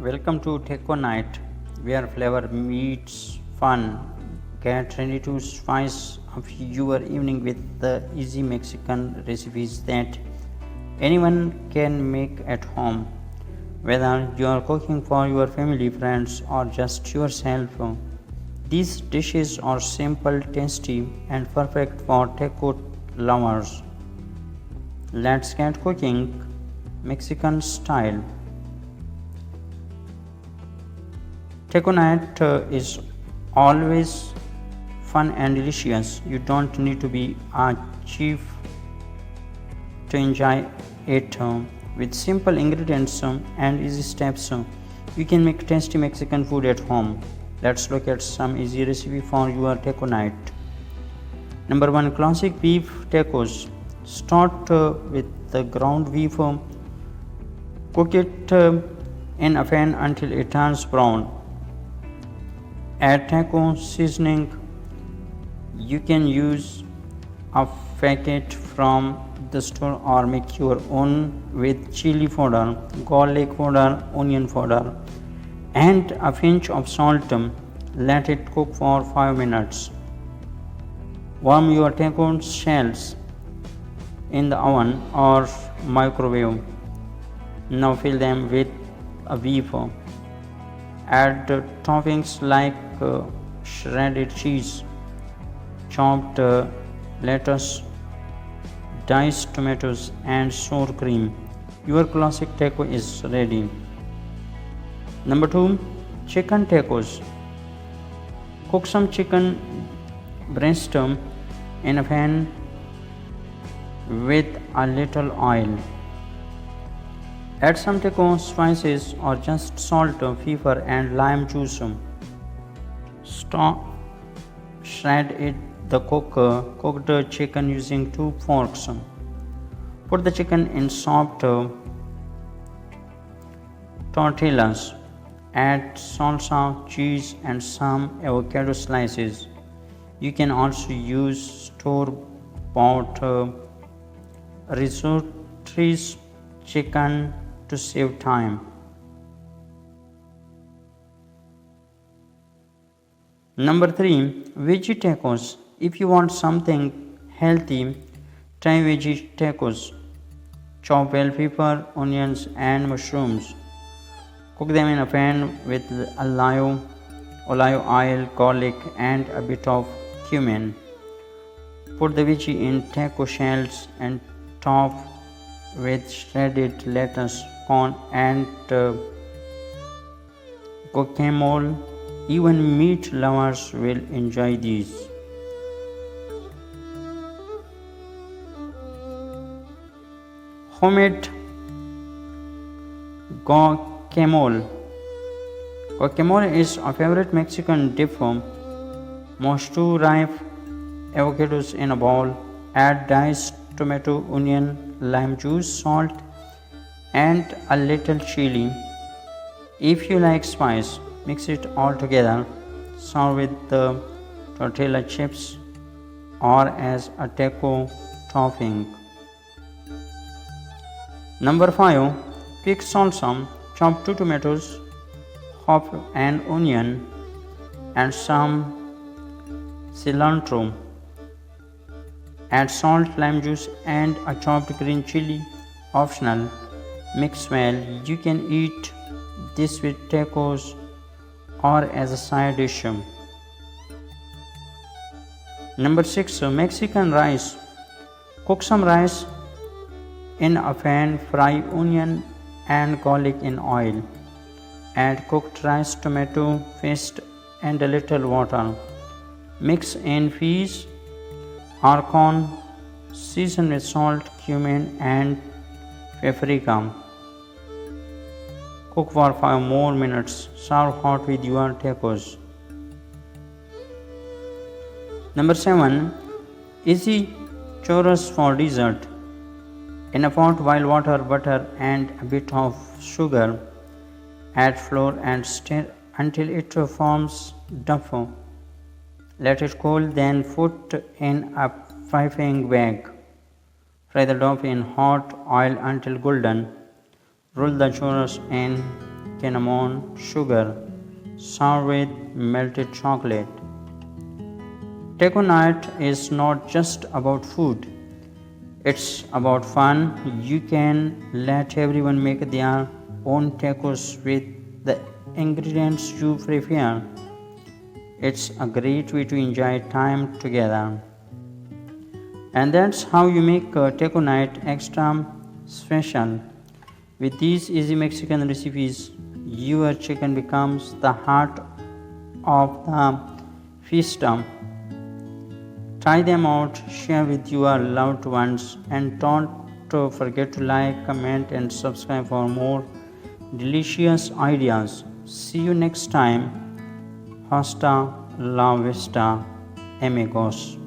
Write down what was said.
Welcome to Taco Night, where flavor meets fun. Get ready to spice up your evening with the easy Mexican recipes that anyone can make at home. Whether you are cooking for your family, friends, or just yourself, these dishes are simple, tasty, and perfect for taco lovers. Let's get cooking Mexican style. Taco night is always fun and delicious. You don't need to be a chef to enjoy it with simple ingredients and easy steps. You can make tasty Mexican food at home. Let's look at some easy recipe for your taco night. Number 1, classic beef tacos. Start with the ground beef. Cook it in a pan until it turns brown. Add taco seasoning. You can use a packet from the store or make your own with chili powder, garlic powder, onion powder, and a pinch of salt. Let it cook for 5 minutes. Warm your taco shells in the oven or microwave. Now fill them with a beef. Add toppings like shredded cheese, chopped lettuce, diced tomatoes, and sour cream. Your classic taco is ready. Number 2, chicken tacos. Cook some chicken breast in a pan with a little oil. Add some taco spices or just salt, pepper, and lime juice. Shred it the cooked chicken using 2 forks. Put the chicken in soft tortillas. Add salsa, cheese, and some avocado slices. You can also use store-bought risotto chicken to save time. Number 3, veggie tacos. If you want something healthy, try veggie tacos. Chop bell pepper, onions, and mushrooms. Cook them in a pan with olive oil, garlic, and a bit of cumin. Put the veggie in taco shells and top with shredded lettuce, corn, and guacamole. Even meat lovers will enjoy these. Homemade guacamole. Guacamole is a favorite Mexican dip. Mash 2 ripe avocados in a bowl. Add diced tomato, onion, lime juice, salt, and a little chili. If you like spice, mix it all together. Serve with the tortilla chips or as a taco topping. Number 5, pick salsa. Chop 2 tomatoes, half an onion, and some cilantro. Add salt, lime juice, and a chopped green chili. Optional. Mix well. You can eat this with tacos or as a side dish. Number 6, Mexican rice. Cook some rice in a pan. Fry onion and garlic in oil. Add cooked rice, tomato paste, and a little water. Mix in peas or corn. Season with salt, cumin, and paprika. Cook for 5 more minutes. Serve hot with your tacos. Number 7, easy churros for dessert. In a pot, boil water, butter, and a bit of sugar. Add flour and stir until it forms dough. Let it cool, then put in a piping bag. Fry the dough in hot oil until golden. Roll the churros in cinnamon, sugar, served with melted chocolate. Taco night is not just about food, it's about fun. You can let everyone make their own tacos with the ingredients you prefer. It's a great way to enjoy time together. And that's how you make taco night extra special. With these easy Mexican recipes, your chicken becomes the heart of the feast. Try them out, share with your loved ones, and don't forget to like, comment, and subscribe for more delicious ideas. See you next time. Hasta la vista, amigos.